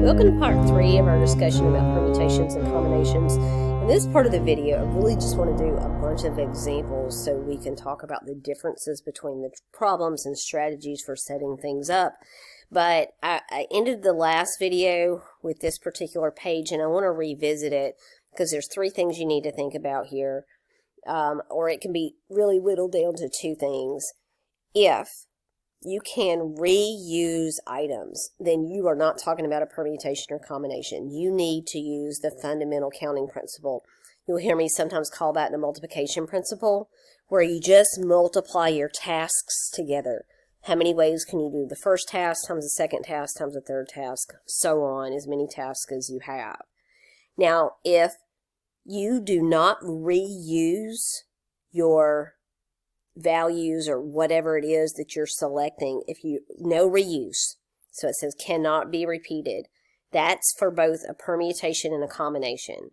Welcome to part 3 of our discussion about permutations and combinations. In this part of the video, I really just want to do a bunch of examples so we can talk about the differences between the problems and strategies for setting things up. But I ended the last video with this particular page, and I want to revisit it because there's 3 things you need to think about here, or it can be really whittled down to 2 things. If you can reuse items, then you are not talking about a permutation or combination. You need to use the fundamental counting principle. You'll hear me sometimes call that the multiplication principle, where you just multiply your tasks together. How many ways can you do the first task times the second task times the third task, so on, as many tasks as you have. Now, if you do not reuse your values or whatever it is that you're selecting, no reuse, so it says cannot be repeated, that's for both a permutation and a combination.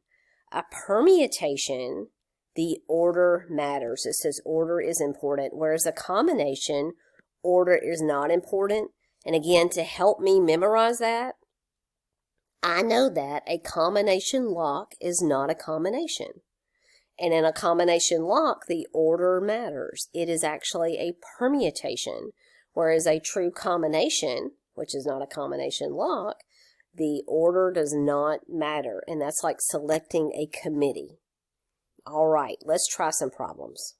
A permutation, the order matters. It says order is important, whereas a combination, order is not important. And again, to help me memorize that, I know that a combination lock is not a combination. And in a combination lock, the order matters. It is actually a permutation, whereas a true combination, which is not a combination lock, the order does not matter. And that's like selecting a committee. All right, let's try some problems.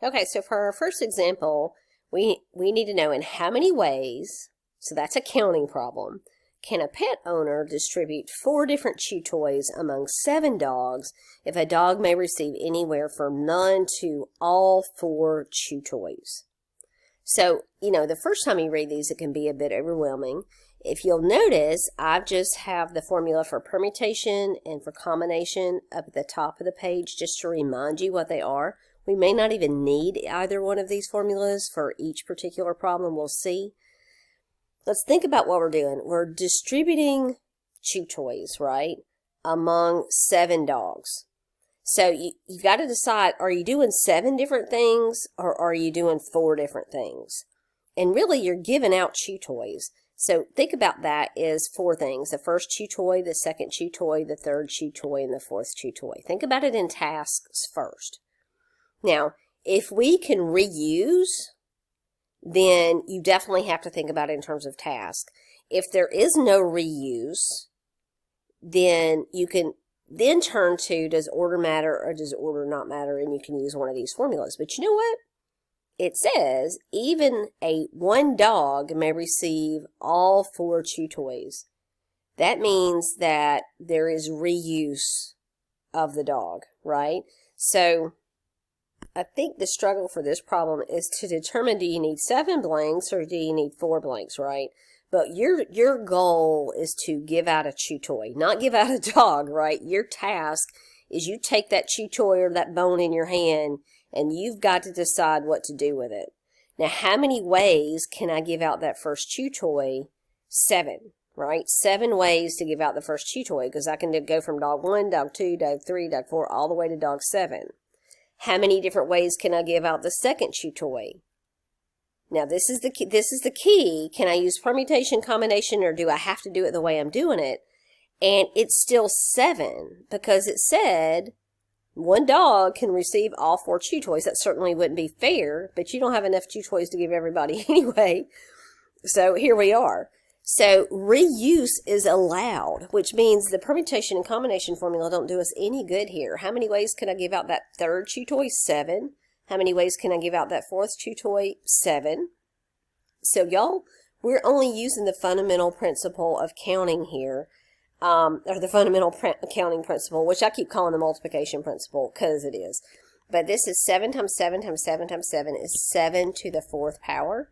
Okay, so for our first example, we need to know in how many ways, so that's a counting problem, can a pet owner distribute 4 different chew toys among 7 dogs if a dog may receive anywhere from none to all 4 chew toys? So, the first time you read these, it can be a bit overwhelming. If you'll notice, I just have the formula for permutation and for combination up at the top of the page just to remind you what they are. We may not even need either one of these formulas for each particular problem. We'll see. Let's think about what we're doing. We're distributing chew toys, right, among 7 dogs. So you've got to decide, are you doing 7 different things or are you doing 4 different things? And really, you're giving out chew toys. So think about that as 4 things. The first chew toy, the second chew toy, the third chew toy, and the fourth chew toy. Think about it in tasks first. Now, if we can reuse, then you definitely have to think about it in terms of task. If there is no reuse, then you can then turn to, does order matter or does order not matter? And you can use one of these formulas. But you know what? It says even one dog may receive all 4 chew toys. That means that there is reuse of the dog, right? So I think the struggle for this problem is to determine, do you need 7 blanks or do you need 4 blanks, right? But your goal is to give out a chew toy, not give out a dog, right? Your task is you take that chew toy or that bone in your hand and you've got to decide what to do with it. Now, how many ways can I give out that first chew toy? 7, right? 7 ways to give out the first chew toy, because I can go from dog 1, dog 2, dog 3, dog 4, all the way to dog 7. How many different ways can I give out the second chew toy? Now, this is the key. Can I use permutation, combination, or do I have to do it the way I'm doing it? And it's still 7 because it said 1 dog can receive all 4 chew toys. That certainly wouldn't be fair, but you don't have enough chew toys to give everybody anyway. So here we are. So reuse is allowed, which means the permutation and combination formula don't do us any good here. How many ways can I give out that third chew toy? 7. How many ways can I give out that fourth chew toy? 7. So y'all, we're only using the fundamental principle of counting here, or the fundamental counting principle, which I keep calling the multiplication principle because it is. But this is 7 times 7 times 7 times 7 is 7 to the 4th power.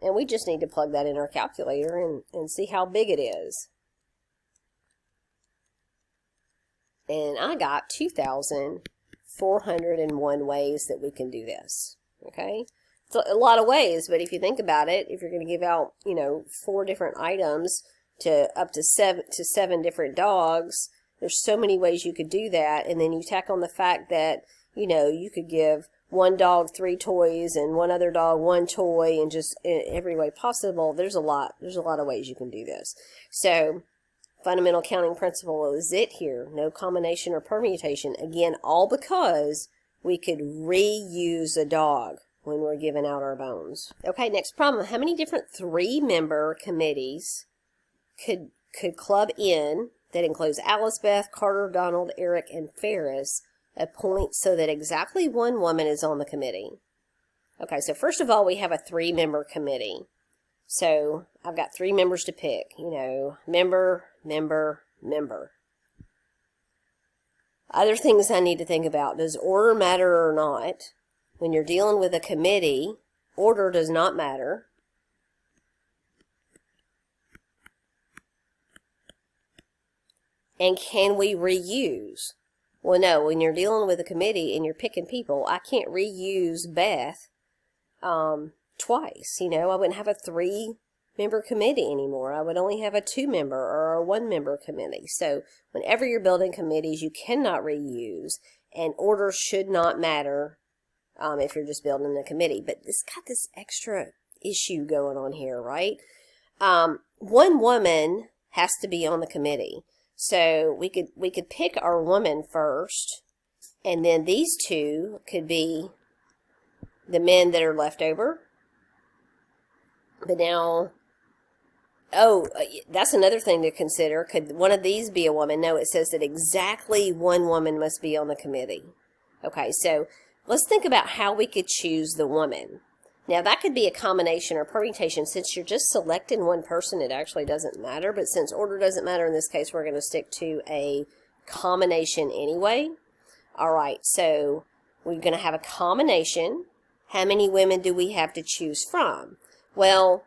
And we just need to plug that in our calculator and see how big it is. And I got 2,401 ways that we can do this. Okay? It's a lot of ways, but if you think about it, if you're going to give out, 4 different items to up to 7 different dogs, there's so many ways you could do that. And then you tack on the fact that, you could give 1 dog 3 toys and 1 other dog 1 toy, and just in every way possible. There's a lot of ways you can do this. So fundamental counting principle is it here. No combination or permutation. Again, all because we could reuse a dog when we're giving out our bones. Okay, next problem. How many different 3-member committees could club in that includes Alice, Beth, Carter, Donald, Eric, and Ferris appoint so that exactly one woman is on the committee? Okay, so first of all, we have a 3-member committee. So I've got 3 members to pick. You know, member, member, member. Other things I need to think about. Does order matter or not? When you're dealing with a committee, order does not matter. And can we reuse? Well, no. When you're dealing with a committee and you're picking people, I can't reuse Beth twice. You know, I wouldn't have a 3-member committee anymore. I would only have a 2-member or a 1-member committee. So whenever you're building committees, you cannot reuse, and order should not matter if you're just building a committee. But it's got this extra issue going on here, right? One woman has to be on the committee. So we could pick our woman first, and then these 2 could be the men that are left over. But now, that's another thing to consider. Could one of these be a woman? No, it says that exactly one woman must be on the committee. Okay, so let's think about how we could choose the woman. Now, that could be a combination or permutation. Since you're just selecting one person, it actually doesn't matter. But since order doesn't matter in this case, we're going to stick to a combination anyway. All right, so we're going to have a combination. How many women do we have to choose from? Well,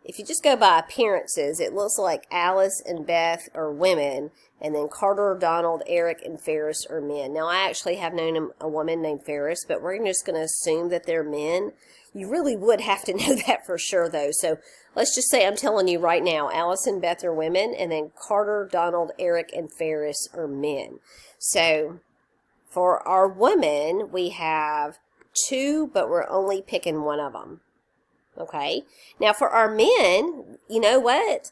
if you just go by appearances, it looks like Alice and Beth are women, and then Carter, Donald, Eric, and Ferris are men. Now, I actually have known a woman named Ferris, but we're just going to assume that they're men. You really would have to know that for sure, though. So let's just say I'm telling you right now, Alice and Beth are women, and then Carter, Donald, Eric, and Ferris are men. So for our women, we have 2, but we're only picking one of them. Okay? Now for our men, you know what?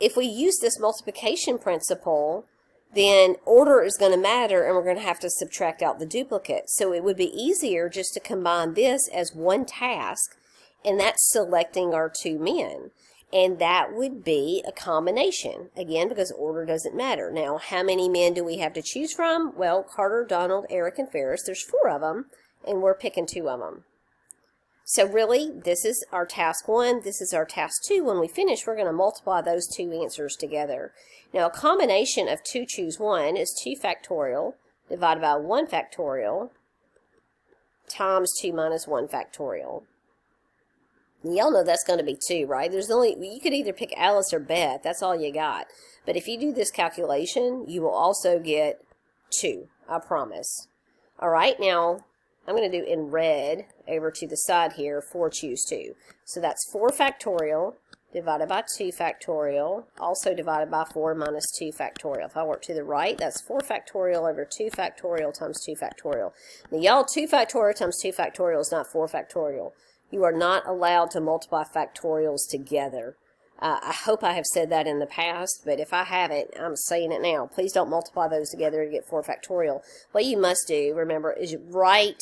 If we use this multiplication principle, then order is going to matter, and we're going to have to subtract out the duplicate. So it would be easier just to combine this as one task, and that's selecting our 2 men. And that would be a combination, again, because order doesn't matter. Now, how many men do we have to choose from? Well, Carter, Donald, Eric, and Ferris. There's 4 of them, and we're picking 2 of them. So really, this is our task 1, this is our task 2. When we finish, we're going to multiply those 2 answers together. Now, a combination of 2 choose 1 is 2 factorial divided by 1 factorial times 2 minus 1 factorial. Y'all know that's going to be 2, right? You could either pick Alice or Beth. That's all you got. But if you do this calculation, you will also get 2. I promise. All right, now I'm going to do in red over to the side here, 4 choose 2. So that's 4 factorial divided by 2 factorial, also divided by 4 minus 2 factorial. If I work to the right, that's 4 factorial over 2 factorial times 2 factorial. Now, y'all, 2 factorial times 2 factorial is not 4 factorial. You are not allowed to multiply factorials together. I hope I have said that in the past, but if I haven't, I'm saying it now. Please don't multiply those together to get 4 factorial. What you must do, remember, is you write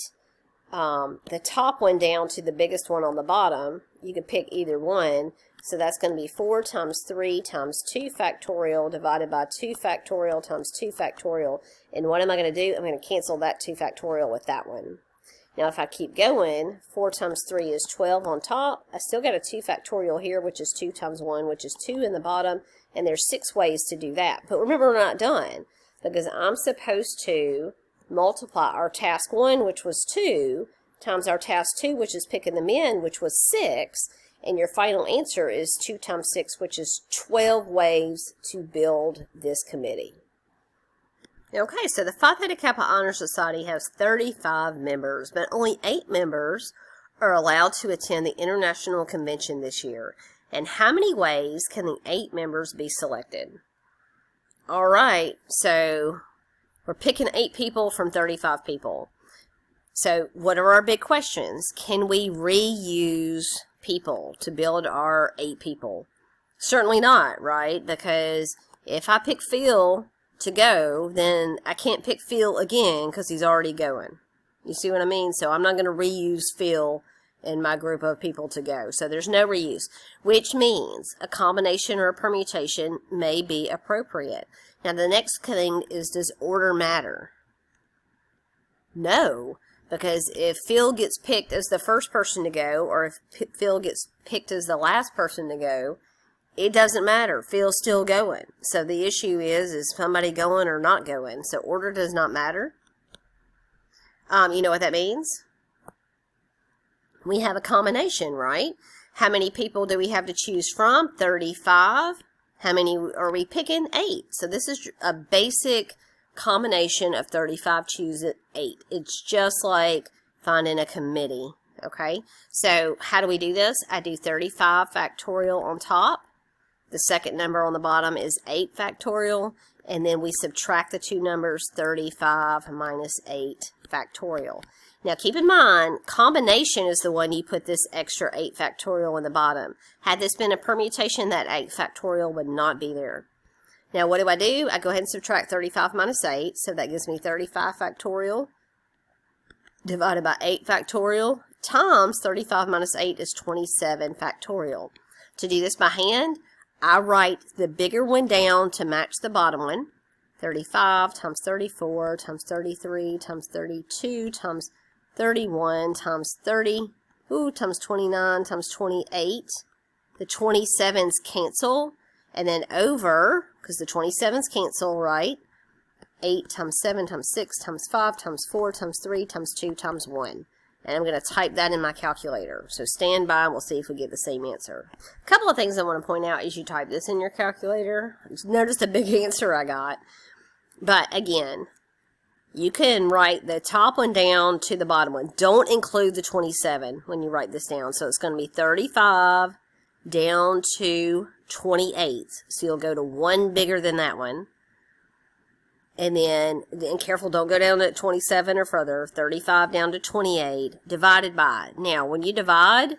the top one down to the biggest one on the bottom. You can pick either one. So that's going to be 4 times 3 times 2 factorial divided by 2 factorial times 2 factorial. And what am I going to do? I'm going to cancel that 2 factorial with that one. Now, if I keep going, 4 times 3 is 12 on top. I still got a 2 factorial here, which is 2 times 1, which is 2 in the bottom. And there's 6 ways to do that. But remember, we're not done, because I'm supposed to multiply our task 1, which was 2, times our task 2, which is picking the men, which was 6. And your final answer is 2 times 6, which is 12 ways to build this committee. Okay, so the Phi Theta Kappa Honor Society has 35 members, but only 8 members are allowed to attend the International Convention this year. And how many ways can the 8 members be selected? All right, so we're picking 8 people from 35 people. So what are our big questions? Can we reuse people to build our 8 people? Certainly not, right? Because If I pick Phil to go, then I can't pick Phil again because he's already going. You see what I mean? So I'm not going to reuse Phil in my group of people to go. So there's no reuse, which means a combination or a permutation may be appropriate. Now the next thing is, does order matter? No, because if Phil gets picked as the first person to go, or if Phil gets picked as the last person to go, it doesn't matter. Phil's still going. So the issue is somebody going or not going? So order does not matter. You know what that means? We have a combination, right? How many people do we have to choose from? 35. How many are we picking? 8. So this is a basic combination of 35, choose 8. It's just like finding a committee, okay? So how do we do this? I do 35 factorial on top. The second number on the bottom is 8 factorial. And then we subtract the two numbers, 35 minus 8 factorial. Now keep in mind, combination is the one you put this extra 8 factorial in the bottom. Had this been a permutation, that 8 factorial would not be there. Now what do? I go ahead and subtract 35 minus 8, so that gives me 35 factorial divided by 8 factorial times 35 minus 8 is 27 factorial. To do this by hand, I write the bigger one down to match the bottom one. 35 times 34 times 33 times 32 times 31 times 30, times 29 times 28. The 27s cancel, and then over, because the 27s cancel, right? 8 times 7 times 6 times 5 times 4 times 3 times 2 times 1. And I'm going to type that in my calculator. So stand by and we'll see if we get the same answer. A couple of things I want to point out as you type this in your calculator. Notice the big answer I got. But again, you can write the top one down to the bottom one. Don't include the 27 when you write this down. So it's going to be 35 down to 28. So you'll go to one bigger than that one. And then careful, don't go down to 27 or further. 35 down to 28 divided by. Now, when you divide,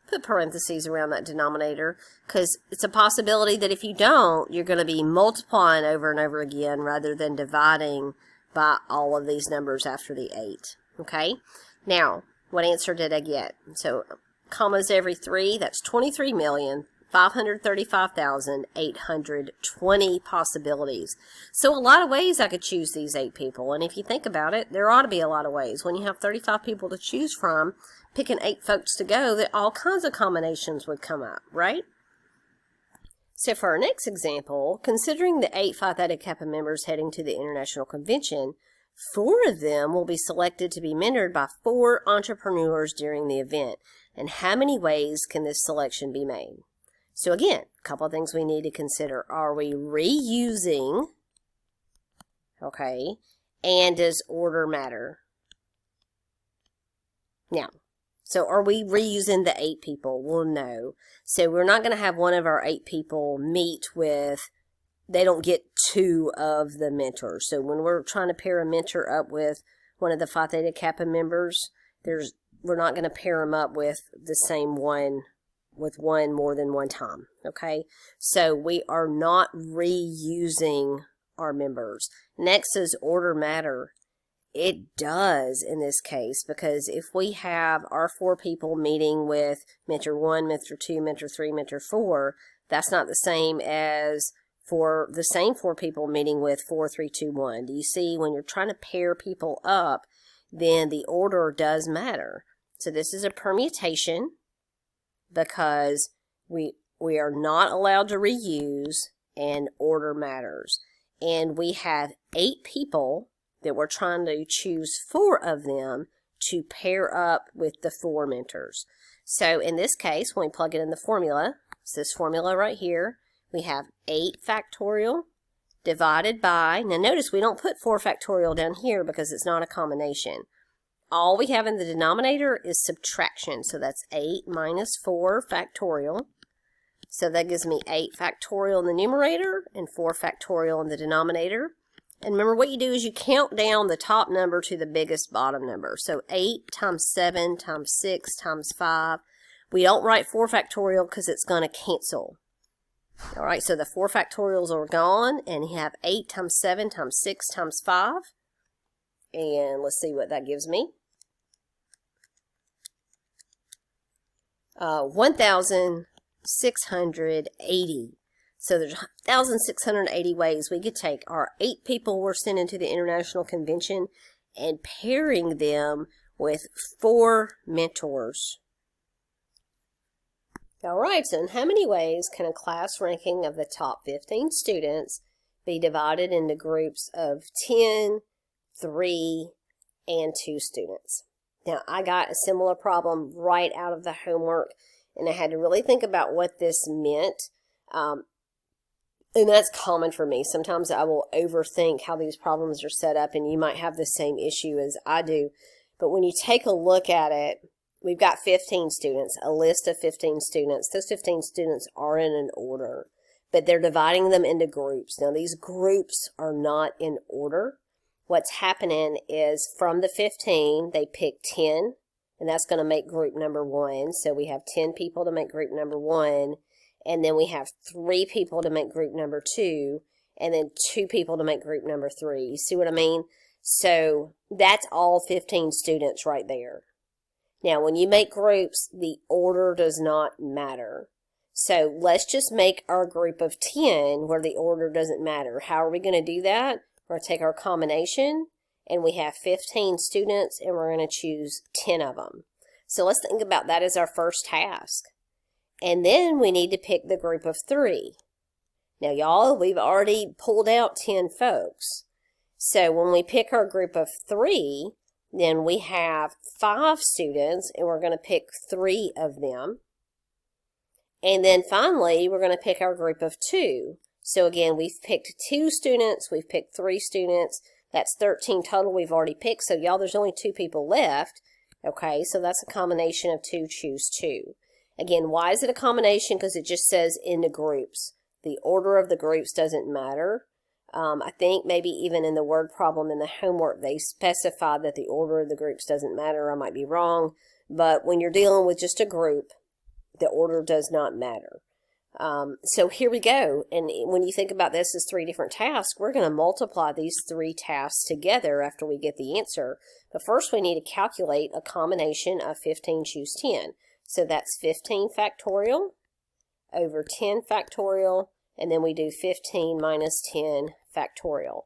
put parentheses around that denominator, because it's a possibility that if you don't, you're going to be multiplying over and over again rather than dividing by all of these numbers after the 8. Okay? Now, what answer did I get? So, commas every 3, that's 23,535,820 possibilities. So a lot of ways I could choose these 8 people. And if you think about it, there ought to be a lot of ways. When you have 35 people to choose from, picking 8 folks to go, that all kinds of combinations would come up, right? So for our next example, considering the 8 Phi Theta Kappa members heading to the International Convention, 4 of them will be selected to be mentored by 4 entrepreneurs during the event. And how many ways can this selection be made? So again, a couple of things we need to consider. Are we reusing? Okay. And does order matter? Now, so are we reusing the 8 people? Well, no. So we're not going to have one of our 8 people meet with, they don't get 2 of the mentors. So when we're trying to pair a mentor up with one of the Phi Theta Kappa members, we're not going to pair them up with the same one, with one more than one time, okay? So we are not reusing our members. Next is order matter. It does in this case, because if we have our 4 people meeting with mentor 1, mentor 2, mentor 3, mentor 4, that's not the same as for the same 4 people meeting with 4, 3, 2, 1. Do you see, when you're trying to pair people up, then the order does matter. So this is a permutation, because we are not allowed to reuse, and order matters. And we have 8 people that we're trying to choose 4 of them to pair up with the 4 mentors. So in this case, when we plug it in the formula, it's this formula right here, we have 8 factorial divided by, now notice we don't put 4 factorial down here because it's not a combination. All we have in the denominator is subtraction. So that's 8 minus 4 factorial. So that gives me 8 factorial in the numerator and 4 factorial in the denominator. And remember, what you do is you count down the top number to the biggest bottom number. So 8 times 7 times 6 times 5. We don't write 4 factorial because it's going to cancel. All right, so the 4 factorials are gone, and you have 8 times 7 times 6 times 5. And let's see what that gives me. 1,680. So there's 1,680 ways we could take our 8 people we're sending to the International Convention and pairing them with 4 mentors. All right, so in how many ways can a class ranking of the top 15 students be divided into groups of 10, 3, and 2 students? Now, I got a similar problem right out of the homework, and I had to really think about what this meant. And that's common for me. Sometimes I will overthink how these problems are set up, and you might have the same issue as I do. But when you take a look at it, we've got 15 students, a list of 15 students. Those 15 students are in an order, but they're dividing them into groups. Now, these groups are not in order. What's happening is from the 15, they pick 10, and that's going to make group number 1. So we have 10 people to make group number 1, and then we have 3 people to make group number 2, and then 2 people to make group number 3. You see what I mean? So that's all 15 students right there. Now, when you make groups, the order does not matter. So let's just make our group of 10 where the order doesn't matter. How are we going to do that? We're going to take our combination, and we have 15 students, and we're going to choose 10 of them. So let's think about that as our first task. And then we need to pick the group of 3. Now, y'all, we've already pulled out 10 folks. So when we pick our group of 3, then we have 5 students, and we're going to pick 3 of them. And then finally, we're going to pick our group of 2. So again, we've picked 2 students, we've picked 3 students. That's 13 total we've already picked. So y'all, there's only 2 people left. Okay, so that's a combination of 2, choose 2. Again, why is it a combination? Because it just says into groups. The order of the groups doesn't matter. I think maybe even in the word problem in the homework, they specify that the order of the groups doesn't matter. I might be wrong. But when you're dealing with just a group, the order does not matter. So here we go. And when you think about this as 3 different tasks, we're going to multiply these 3 tasks together after we get the answer. But first we need to calculate a combination of 15 choose 10. So that's 15 factorial over 10 factorial, and then we do 15 minus 10 factorial.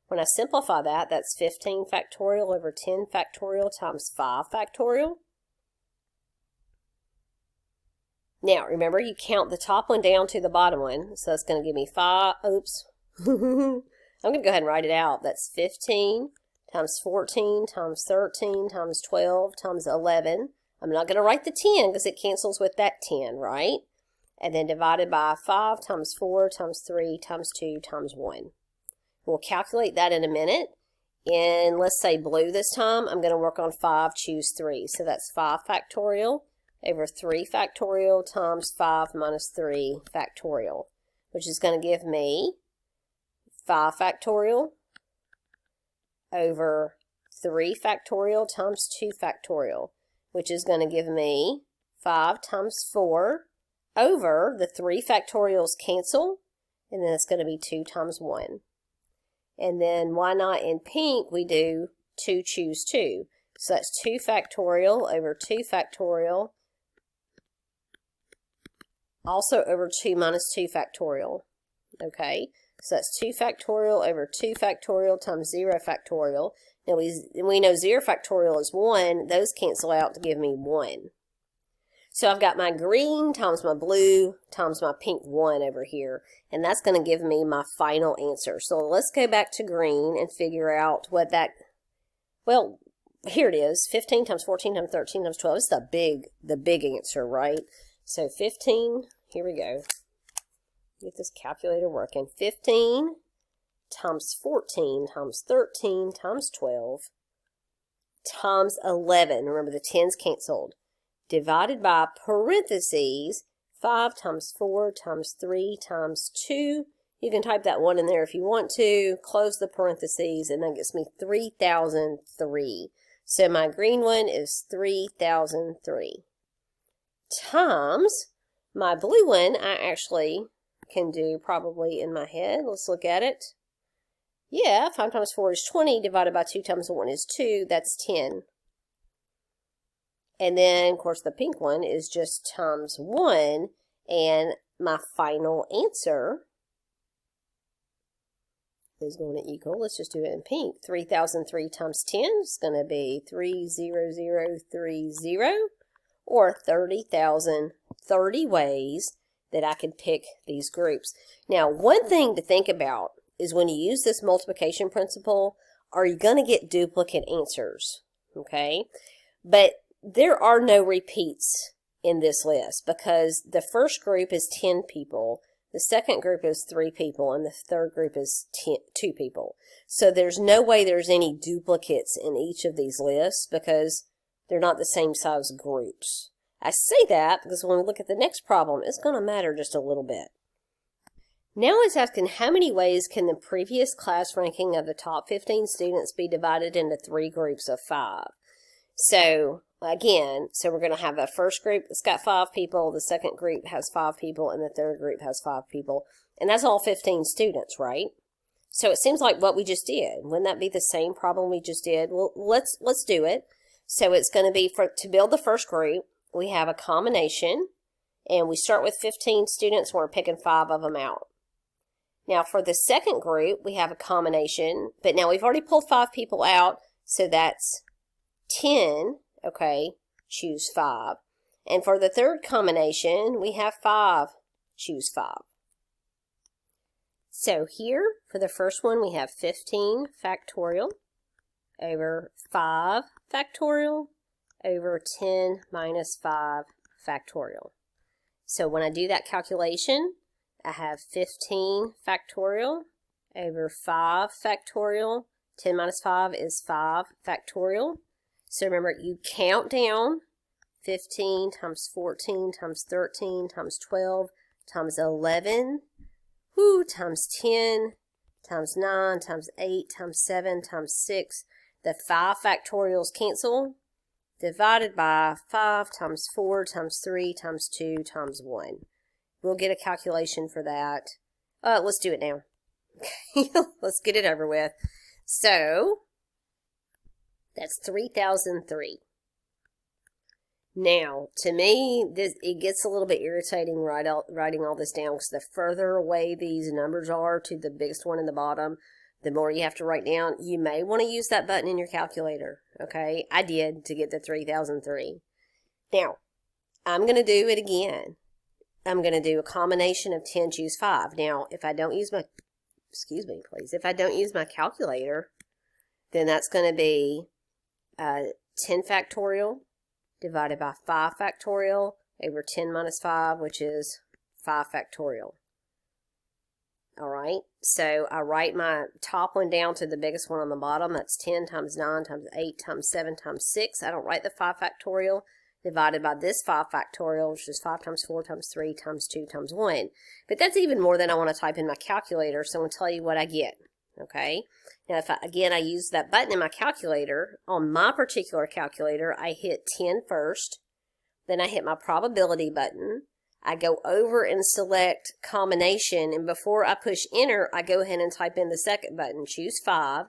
When I simplify that, that's 15 factorial over 10 factorial times 5 factorial. Now, remember, you count the top one down to the bottom one. So that's going to give me 5, oops. I'm going to go ahead and write it out. That's 15 times 14 times 13 times 12 times 11. I'm not going to write the 10 because it cancels with that 10, right? And then divided by 5 times 4 times 3 times 2 times 1. We'll calculate that in a minute. And let's say blue this time. I'm going to work on 5, choose 3. So that's 5 factorial over 3 factorial times 5 minus 3 factorial, which is going to give me 5 factorial over 3 factorial times 2 factorial, which is going to give me 5 times 4 over the 3 factorials cancel, and then it's going to be 2 times 1. And then why not in pink we do 2 choose 2. So that's 2 factorial over 2 factorial, also over 2 minus 2 factorial. Okay, so that's 2 factorial over 2 factorial times 0 factorial. Now we know 0 factorial is 1. Those cancel out to give me 1. So I've got my green times my blue times my pink 1 over here. And that's going to give me my final answer. So let's go back to green and figure out what that, well, here it is. 15 times 14 times 13 times 12. It's the big answer, right? So 15, here we go. Get this calculator working. 15 times 14 times 13 times 12 times 11. Remember, the 10's canceled. Divided by parentheses, 5 times 4 times 3 times 2. You can type that 1 in there if you want to. Close the parentheses, and that gets me 3,003. So my green one is 3,003. Times my blue one, I actually can do probably in my head. Let's look at it. Yeah, 5 times 4 is 20, divided by 2 times 1 is 2, that's 10. And then, of course, the pink one is just times 1, and my final answer is going to equal, let's just do it in pink, 3003 times 10 is going to be 30030, or 30,030 ways that I can pick these groups. Now, one thing to think about is when you use this multiplication principle, are you going to get duplicate answers? Okay, but there are no repeats in this list because the first group is 10 people, the second group is 3 people, and the third group is 2 people. So there's no way there's any duplicates in each of these lists because they're not the same size groups. I say that because when we look at the next problem, it's going to matter just a little bit. Now it's asking how many ways can the previous class ranking of the top 15 students be divided into 3 groups of 5. So again, we're going to have a first group that's got 5 people, the second group has 5 people, and the third group has 5 people. And that's all 15 students, right? So it seems like what we just did. Wouldn't that be the same problem we just did? Well, let's do it. So it's going to be, to build the first group, we have a combination, and we start with 15 students, and we're picking 5 of them out. Now for the second group, we have a combination, but now we've already pulled 5 people out, so that's 10, okay, choose 5. And for the third combination, we have 5, choose 5. So here, for the first one, we have 15 factorial over 5 factorial over 10 minus 5 factorial. So when I do that calculation, I have 15 factorial over 5 factorial. 10 minus 5 is 5 factorial. So remember, you count down 15 times 14 times 13 times 12 times 11, times 10 times 9 times 8 times 7 times 6. The 5 factorials cancel. Divided by 5 times 4 times 3 times 2 times 1. We'll get a calculation for that. Let's do it now. Let's get it over with. So, that's 3003. Now, to me, it gets a little bit irritating writing all this down because the further away these numbers are to the biggest one in the bottom, the more you have to write down. You may want to use that button in your calculator, okay? I did to get the 3003. Now, I'm going to do it again. I'm going to do a combination of 10, choose 5. Now, if I don't use my, if I don't use my calculator, then that's going to be 10 factorial divided by 5 factorial over 10 minus 5, which is 5 factorial. All right, so I write my top one down to the biggest one on the bottom. That's 10 times 9 times 8 times 7 times 6. I don't write the 5 factorial divided by this 5 factorial, which is 5 times 4 times 3 times 2 times 1. But that's even more than I want to type in my calculator, so I'm going to tell you what I get. Okay, now if I use that button in my calculator, on my particular calculator, I hit 10 first, then I hit my probability button. I go over and select combination, and before I push enter, I go ahead and type in the second button, choose 5,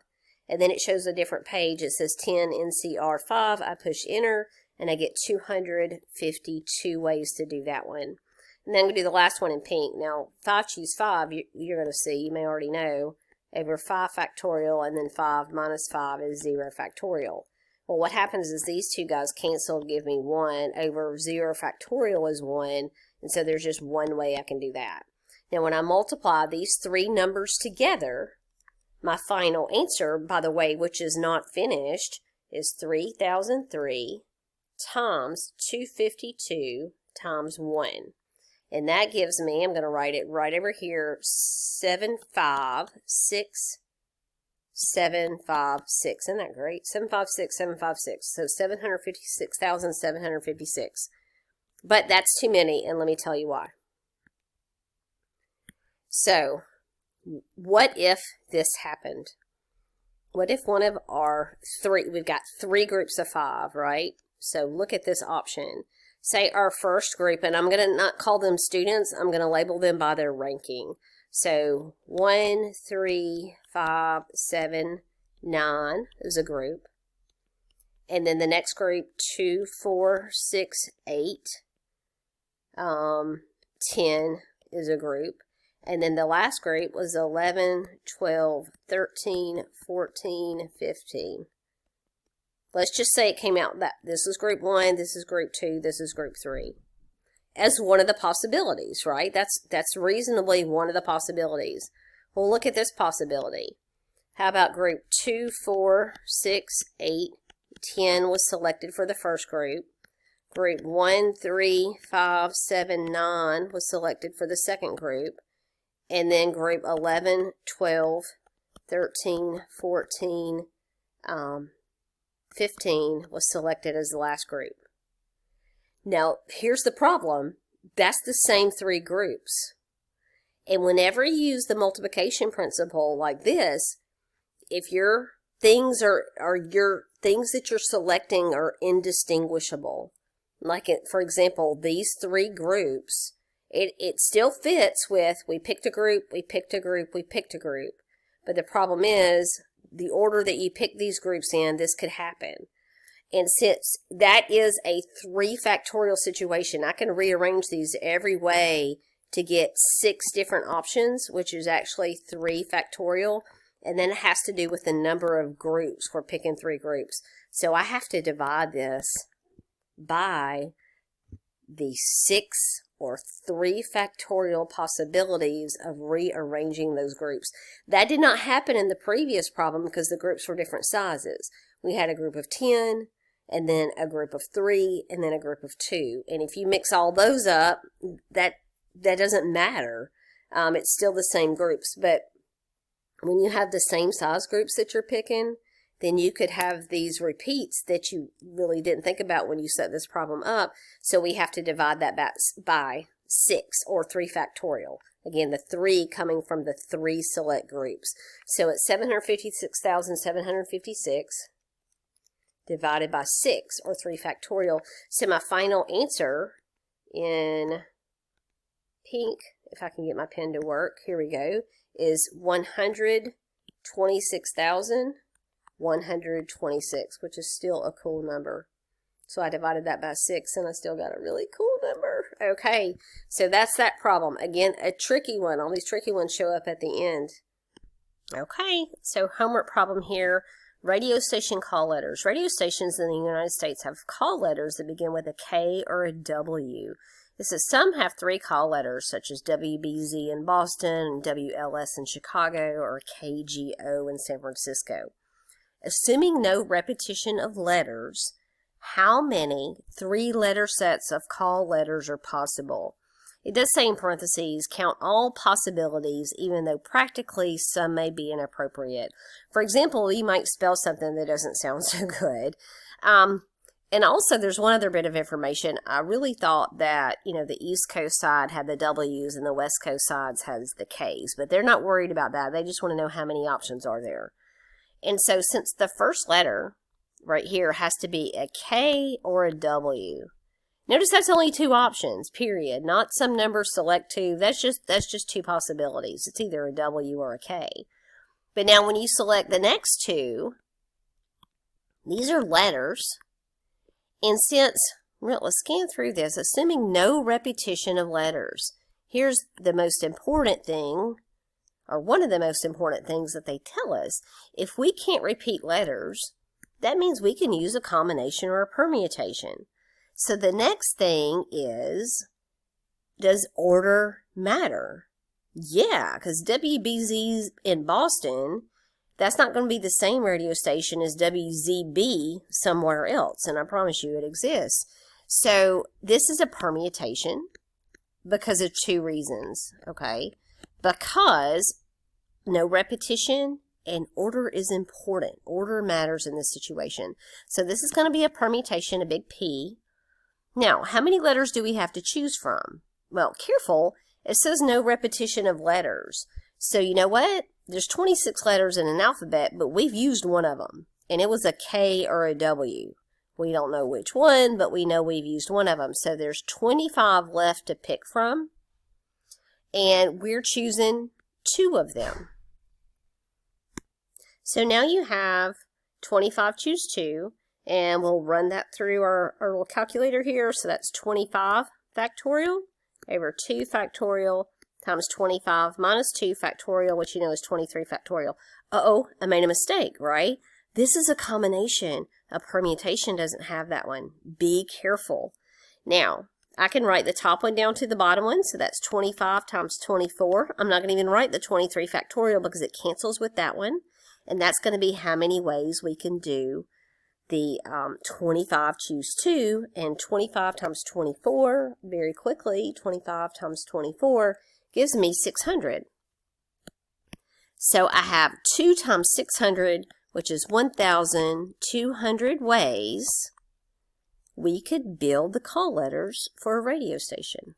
and then it shows a different page. It says 10 NCR 5. I push enter, and I get 252 ways to do that one. And then we do the last one in pink. Now, 5 choose 5, you're going to see, you may already know, over 5 factorial, and then 5 minus 5 is 0 factorial. Well, what happens is these two guys cancel to give me 1 over 0 factorial is 1, and so there's just one way I can do that. Now, when I multiply these 3 numbers together, my final answer, by the way, which is not finished, is 3003 times 252 times 1. And that gives me, I'm going to write it right over here, 756,756. Isn't that great? 756,756. So 756,756. But that's too many, and let me tell you why. So, what if this happened? What if one of our 3, we've got 3 groups of 5, right? So look at this option. say our first group, and I'm going to not call them students, I'm going to label them by their ranking. So 1, 3, 5, 7, 9 is a group. And then the next group, 2, 4, 6, 8, 10 is a group. And then the last group was 11, 12, 13, 14, 15. Let's just say it came out that this is group 1, this is group 2, this is group 3. As one of the possibilities, right? That's reasonably one of the possibilities. Well, look at this possibility. How about group 2, 4, 6, 8, 10 was selected for the first group. Group 1, 3, 5, 7, 9 was selected for the second group. And then group 11, 12, 13, 14, 15 was selected as the last group. Now, here's the problem. That's the same 3 groups. And whenever you use the multiplication principle like this, if your things your things that you're selecting are indistinguishable, like for example, these 3 groups, it still fits with we picked a group, we picked a group, we picked a group. But the problem is the order that you pick these groups in, this could happen. And since that is a 3 factorial situation, I can rearrange these every way to get 6 different options, which is actually 3 factorial. And then it has to do with the number of groups. We're picking 3 groups. So I have to divide this by the 6 or 3 factorial possibilities of rearranging those groups. That did not happen in the previous problem because the groups were different sizes. We had a group of 10, and then a group of 3, and then a group of 2. And if you mix all those up, that doesn't matter. It's still the same groups. But when you have the same size groups that you're picking, then you could have these repeats that you really didn't think about when you set this problem up. So we have to divide that by 6 or 3 factorial. Again, the 3 coming from the 3 select groups. So it's 756,756 divided by 6 or 3 factorial. So my final answer in pink, if I can get my pen to work, here we go, is 126,126, which is still a cool number. So I divided that by 6 and I still got a really cool number. Okay, so that's that problem. Again, a tricky one. All these tricky ones show up at the end. Okay, so homework problem here. Radio station call letters. Radio stations in the United States have call letters that begin with a K or a W. This is some have 3 call letters, such as WBZ in Boston, WLS in Chicago, or KGO in San Francisco. Assuming no repetition of letters, how many 3-letter sets of call letters are possible? It does say in parentheses, count all possibilities, even though practically some may be inappropriate. For example, you might spell something that doesn't sound so good. And also, there's one other bit of information. I really thought that, the East Coast side had the W's and the West Coast sides has the K's. But they're not worried about that. They just want to know how many options are there. And so, since the first letter right here has to be a K or a W, notice that's only 2 options, period. Not some number select 2. That's just 2 possibilities. It's either a W or a K. But now when you select the next 2, these are letters. And since, let's scan through this, assuming no repetition of letters, here's the most important thing, or one of the most important things that they tell us. If we can't repeat letters, that means we can use a combination or a permutation. So the next thing is, does order matter? Yeah, because WBZ in Boston, that's not going to be the same radio station as WZB somewhere else, and I promise you it exists. So this is a permutation because of 2 reasons, okay? Because no repetition and order is important. Order matters in this situation. So this is going to be a permutation, a big P. Now, how many letters do we have to choose from? Well, careful. It says no repetition of letters. So you know what? There's 26 letters in an alphabet, but we've used one of them, and it was a K or a W. We don't know which one, but we know we've used one of them. So there's 25 left to pick from, and we're choosing 2 of them. So now you have 25 choose 2, and we'll run that through our little calculator here. So that's 25 factorial over 2 factorial times 25 minus 2 factorial, which you know is 23 factorial. Uh-oh, I made a mistake, right? This is a combination. A permutation doesn't have that one. Be careful. Now, I can write the top one down to the bottom one, so that's 25 times 24. I'm not going to even write the 23 factorial because it cancels with that one. And that's going to be how many ways we can do the 25 choose 2, and 25 times 24, very quickly, 25 times 24 gives me 600. So I have 2 times 600, which is 1,200 ways we could build the call letters for a radio station.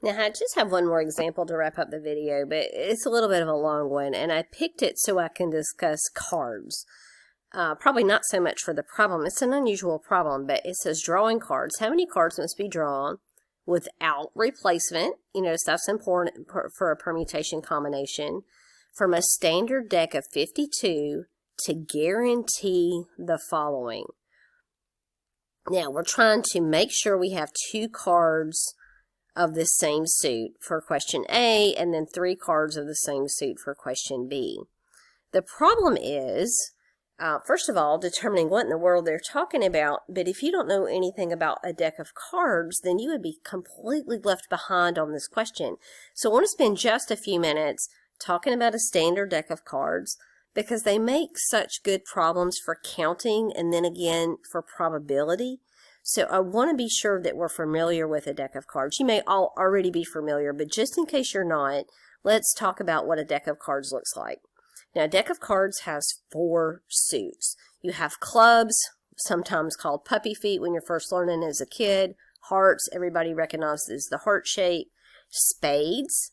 Now, I just have one more example to wrap up the video, but it's a little bit of a long one, and I picked it so I can discuss cards. Probably not so much for the problem. It's an unusual problem, but it says drawing cards. How many cards must be drawn without replacement? You know, that's important for a permutation combination from a standard deck of 52 to guarantee the following. Now, we're trying to make sure we have 2 cards of the same suit for question A, and then 3 cards of the same suit for question B. The problem is, first of all, determining what in the world they're talking about, but if you don't know anything about a deck of cards, then you would be completely left behind on this question. So I want to spend just a few minutes talking about a standard deck of cards, because they make such good problems for counting and then again for probability. So I want to be sure that we're familiar with a deck of cards. You may all already be familiar, but just in case you're not, let's talk about what a deck of cards looks like. Now, a deck of cards has 4 suits. You have clubs, sometimes called puppy feet when you're first learning as a kid. Hearts, everybody recognizes the heart shape. Spades,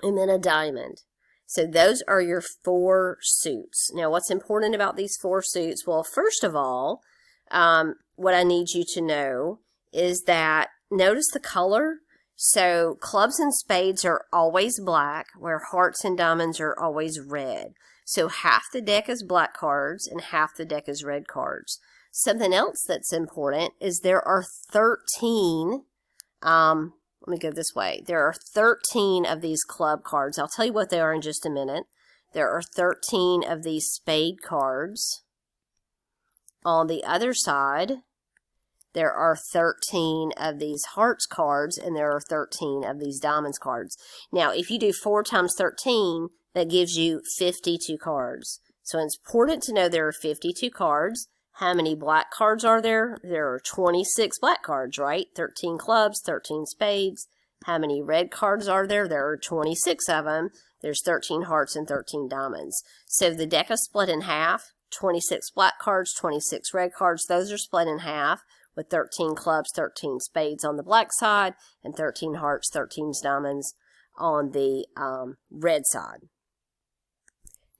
and then a diamond. So those are your 4 suits. Now, what's important about these 4 suits? Well, first of all, what I need you to know is that, notice the color. So clubs and spades are always black, where hearts and diamonds are always red. So half the deck is black cards and half the deck is red cards. Something else that's important is there are 13, let me go this way. There are 13 of these club cards. I'll tell you what they are in just a minute. There are 13 of these spade cards. On the other side, there are 13 of these hearts cards, and there are 13 of these diamonds cards. Now, if you do 4 times 13, that gives you 52 cards. So it's important to know there are 52 cards. How many black cards are there? There are 26 black cards, right? 13 clubs, 13 spades. How many red cards are there? There are 26 of them. There's 13 hearts and 13 diamonds. So the deck is split in half. 26 black cards, 26 red cards. Those are split in half with 13 clubs, 13 spades on the black side, and 13 hearts, 13 diamonds on the red side.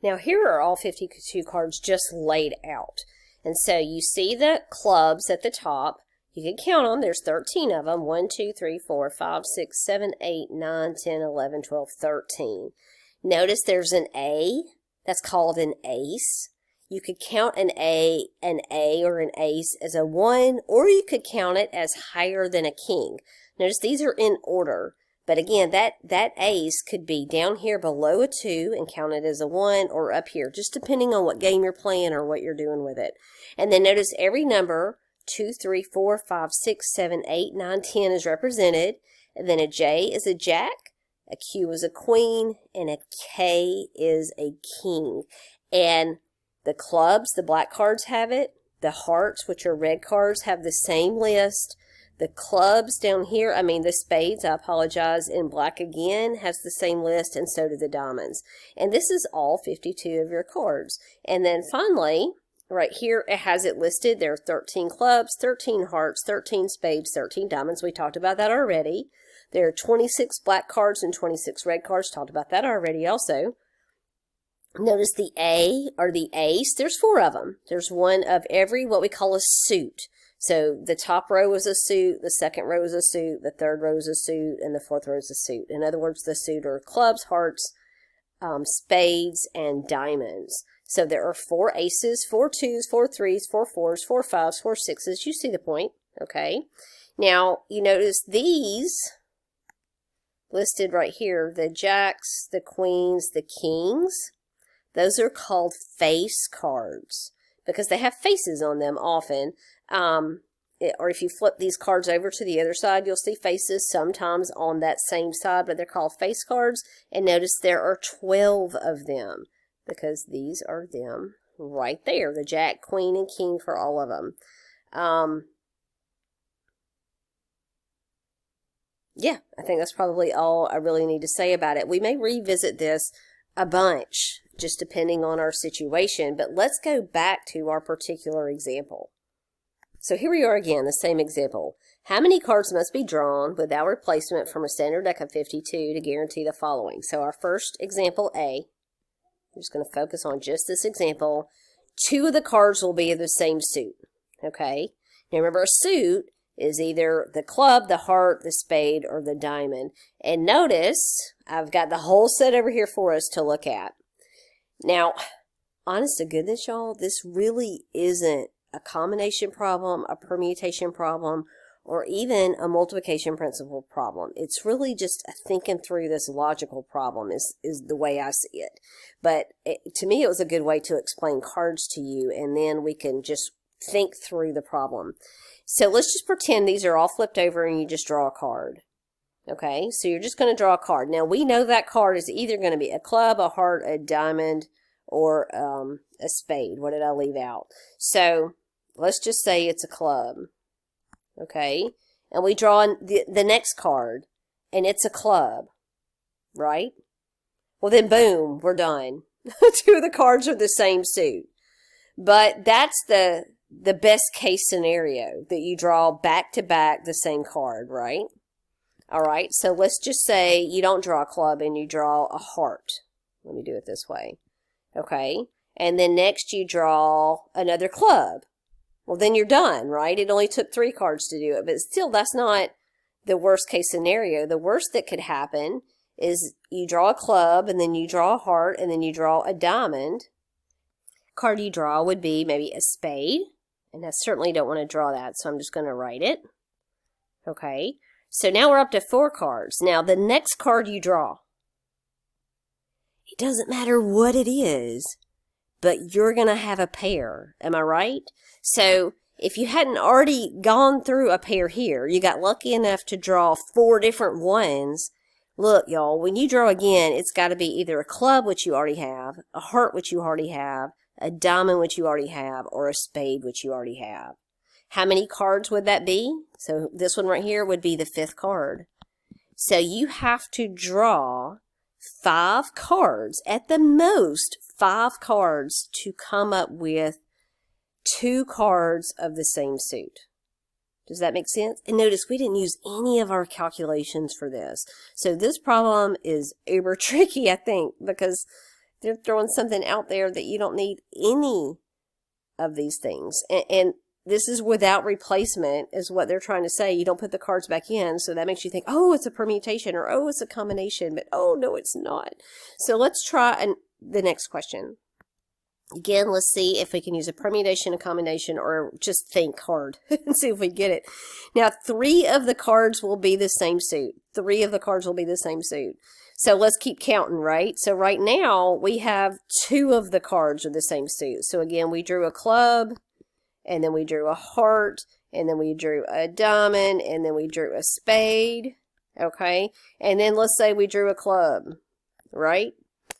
Now here are all 52 cards just laid out. And so you see the clubs at the top. You can count them. There's 13 of them. 1, 2, 3, 4, 5, 6, 7, 8, 9, 10, 11, 12, 13. Notice there's an A. That's called an ace. You could count an A or an ace as a 1, or you could count it as higher than a king. Notice these are in order. But again, that ace could be down here below a 2 and counted as a 1, or up here, just depending on what game you're playing or what you're doing with it. And then notice every number, 2, 3, 4, 5, 6, 7, 8, 9, 10 is represented. And then a J is a jack, a Q is a queen, and a K is a king. And the clubs, the black cards have it. The hearts, which are red cards, have the same list. The clubs down here, the spades, I apologize, in black again, has the same list, and so do the diamonds. And this is all 52 of your cards. And then finally, right here, it has it listed. There are 13 clubs, 13 hearts, 13 spades, 13 diamonds. We talked about that already. There are 26 black cards and 26 red cards. Talked about that already also. Notice the A or the ace, there's 4 of them. There's one of every what we call a suit. So the top row is a suit, the second row is a suit, the third row is a suit, and the fourth row is a suit. In other words, the suit are clubs, hearts, spades, and diamonds. So there are 4 aces, 4 twos, 4 threes, 4 fours, 4 fives, 4 sixes. You see the point, okay? Now, you notice these listed right here, the jacks, the queens, the kings. Those are called face cards because they have faces on them often. Or if you flip these cards over to the other side, you'll see faces sometimes on that same side, but they're called face cards. And notice there are 12 of them because these are them right there, the jack, queen, and king for all of them. Yeah, I think that's probably all I really need to say about it. We may revisit this a bunch, just depending on our situation, but let's go back to our particular example. So here we are again, the same example. How many cards must be drawn without replacement from a standard deck of 52 to guarantee the following? So our first example A, I'm just going to focus on just this example. 2 of the cards will be of the same suit, okay? Now remember, a suit is either the club, the heart, the spade, or the diamond. And notice, I've got the whole set over here for us to look at. Now, honest to goodness, y'all, this really isn't a combination problem, a permutation problem, or even a multiplication principle problem. It's really just thinking through this logical problem is the way I see it. But to me, it was a good way to explain cards to you, and then we can just think through the problem. So let's just pretend these are all flipped over and you just draw a card. Okay, so you're just going to draw a card. Now we know that card is either going to be a club, a heart, a diamond, or a spade. What did I leave out? So let's just say it's a club. Okay, and we draw the next card and it's a club, right? Well then boom, we're done. 2 of the cards are the same suit. But that's the best case scenario, that you draw back to back the same card, right? All right, so let's just say you don't draw a club and you draw a heart. Let me do it this way. Okay, and then next you draw another club. Well, then you're done, right? It only took 3 cards to do it, but still, that's not the worst case scenario. The worst that could happen is you draw a club, and then you draw a heart, and then you draw a diamond. Card you draw would be maybe a spade, and I certainly don't want to draw that, so I'm just going to write it. Okay, so now we're up to 4 cards. Now, the next card you draw, it doesn't matter what it is, but you're going to have a pair. Am I right? So if you hadn't already gone through a pair here, you got lucky enough to draw 4 different ones. Look, y'all, when you draw again, it's got to be either a club, which you already have, a heart, which you already have, a diamond, which you already have, or a spade, which you already have. How many cards would that be? So this one right here would be the 5th card. So you have to draw 5 cards, at the most 5 cards, to come up with 2 cards of the same suit. Does that make sense? And notice we didn't use any of our calculations for this. So this problem is uber tricky, I think, because they're throwing something out there that you don't need any of these things. And this is without replacement, is what they're trying to say. You don't put the cards back in, so that makes you think, oh, it's a permutation, or oh, it's a combination, but oh, no, it's not. So let's try the next question. Again, let's see if we can use a permutation, a combination, or just think hard and see if we get it. Now, 3 of the cards will be the same suit. 3 of the cards will be the same suit. So let's keep counting, right? So right now, we have 2 of the cards are the same suit. So again, we drew a club, and then we drew a heart, and then we drew a diamond, and then we drew a spade, okay? And then let's say we drew a club, right?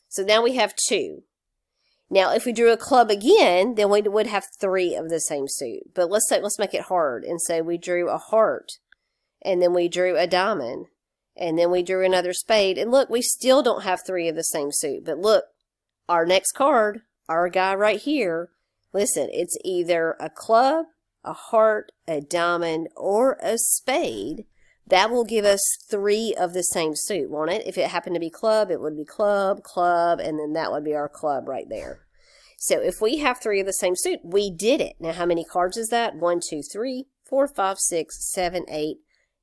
So now we have 2. Now, if we drew a club again, then we would have 3 of the same suit. But let's make it hard and say we drew a heart, and then we drew a diamond, and then we drew another spade. And look, we still don't have 3 of the same suit. But look, our next card, our guy right here, listen, it's either a club, a heart, a diamond, or a spade. that will give us 3 of the same suit, won't it? If it happened to be club, it would be club, club, and then that would be our club right there. So if we have 3 of the same suit, we did it. Now, how many cards is that? 1, 2, 3, 4, 5, 6, 7, 8,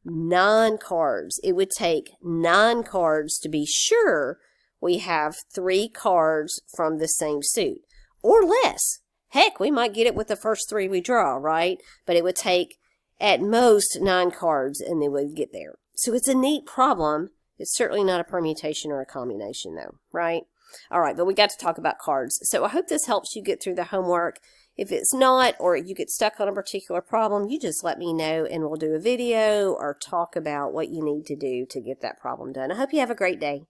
9 cards. It would take 9 cards to be sure we have 3 cards from the same suit, or less. Heck, we might get it with the first 3 we draw, right? But it would take at most 9 cards and then we'd get there. So it's a neat problem. It's certainly not a permutation or a combination though, right? All right, but we got to talk about cards. So I hope this helps you get through the homework. If it's not, or you get stuck on a particular problem, you just let me know and we'll do a video or talk about what you need to do to get that problem done. I hope you have a great day.